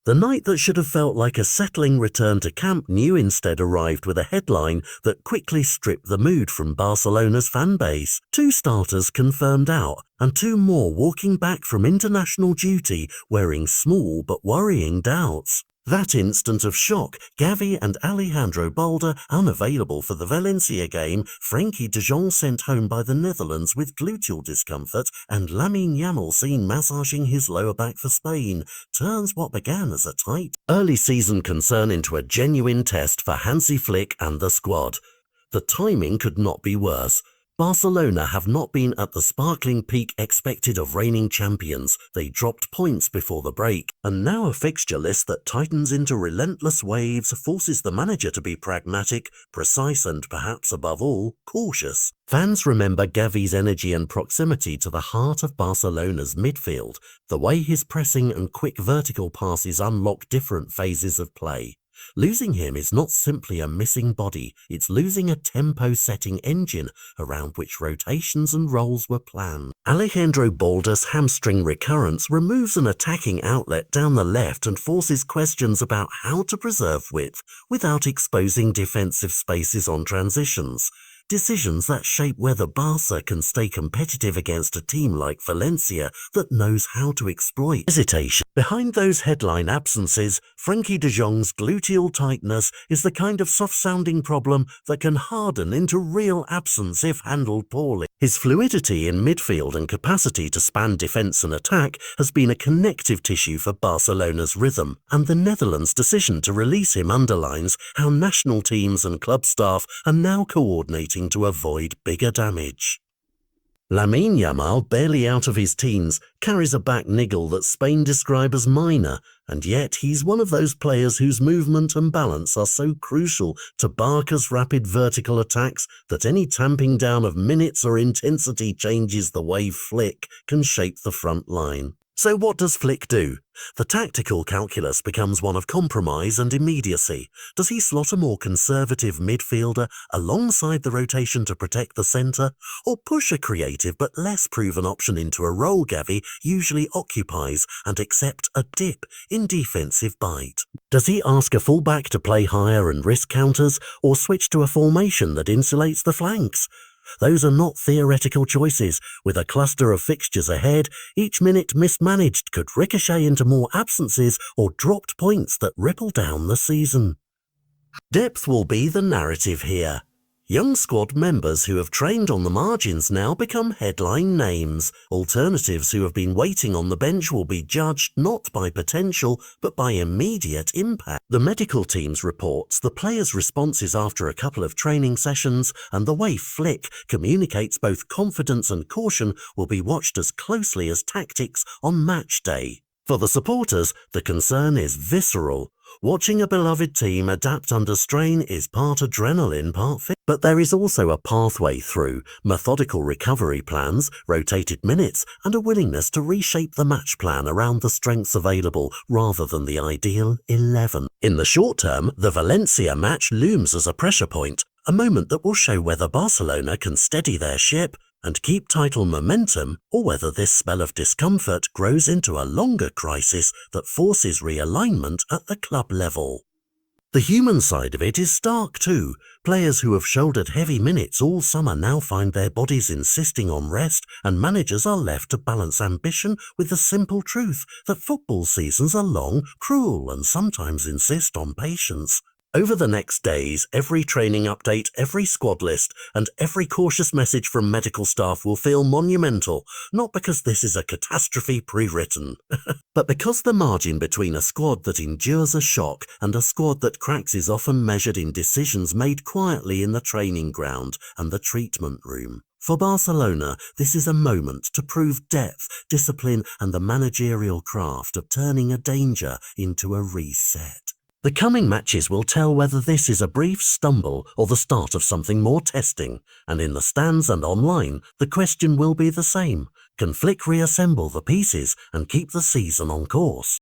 The night that should have felt like a settling return to Camp Nou instead arrived with a headline that quickly stripped the mood from Barcelona's fan base. 2 starters confirmed out, and 2 more walking back from international duty wearing small but worrying doubts. That instant of shock, Gavi and Alejandro Balde unavailable for the Valencia game, Frenkie de Jong sent home by the Netherlands with gluteal discomfort, and Lamine seen massaging his lower back for Spain, turns what began as a tight early season concern into a genuine test for Hansi Flick and the squad. The timing could not be worse. Barcelona have not been at the sparkling peak expected of reigning champions. They dropped points before the break, and now a fixture list that tightens into relentless waves forces the manager to be pragmatic, precise and perhaps above all, cautious. Fans remember Gavi's energy and proximity to the heart of Barcelona's midfield, the way his pressing and quick vertical passes unlock different phases of play. Losing him is not simply a missing body, it's losing a tempo-setting engine around which rotations and roles were planned. Alejandro Balde's hamstring recurrence removes an attacking outlet down the left and forces questions about how to preserve width without exposing defensive spaces on transitions. Decisions that shape whether Barca can stay competitive against a team like Valencia that knows how to exploit hesitation. Behind those headline absences, Frenkie de Jong's gluteal tightness is the kind of soft-sounding problem that can harden into real absence if handled poorly. His fluidity in midfield and capacity to span defence and attack has been a connective tissue for Barcelona's rhythm, and the Netherlands' decision to release him underlines how national teams and club staff are now coordinating to avoid bigger damage. Lamine, barely out of his teens, carries a back niggle that Spain describe as minor, and yet he's one of those players whose movement and balance are so crucial to Barca's rapid vertical attacks that any tamping down of minutes or intensity changes the way Flick can shape the front line. So what does Flick do? The tactical calculus becomes one of compromise and immediacy. Does he slot a more conservative midfielder alongside the rotation to protect the centre, or push a creative but less proven option into a role Gavi usually occupies and accept a dip in defensive bite? Does he ask a fullback to play higher and risk counters, or switch to a formation that insulates the flanks? Those are not theoretical choices. With a cluster of fixtures ahead, each minute mismanaged could ricochet into more absences or dropped points that ripple down the season. Depth will be the narrative here. Young squad members who have trained on the margins now become headline names. Alternatives who have been waiting on the bench will be judged not by potential but by immediate impact. The medical team's reports, the players' responses after a couple of training sessions, and the way Flick communicates both confidence and caution will be watched as closely as tactics on match day. For the supporters, the concern is visceral. Watching a beloved team adapt under strain is part adrenaline, part fit. But there is also a pathway through, methodical recovery plans, rotated minutes, and a willingness to reshape the match plan around the strengths available rather than the ideal 11. In the short term, the Valencia match looms as a pressure point, a moment that will show whether Barcelona can steady their ship and keep title momentum, or whether this spell of discomfort grows into a longer crisis that forces realignment at the club level. The human side of it is stark too. Players who have shouldered heavy minutes all summer now find their bodies insisting on rest, and managers are left to balance ambition with the simple truth that football seasons are long, cruel, and sometimes insist on patience. Over the next days, every training update, every squad list, and every cautious message from medical staff will feel monumental, not because this is a catastrophe pre-written, but because the margin between a squad that endures a shock and a squad that cracks is often measured in decisions made quietly in the training ground and the treatment room. For Barcelona, this is a moment to prove depth, discipline, and the managerial craft of turning a danger into a reset. The coming matches will tell whether this is a brief stumble or the start of something more testing, and in the stands and online, the question will be the same. Can Flick reassemble the pieces and keep the season on course?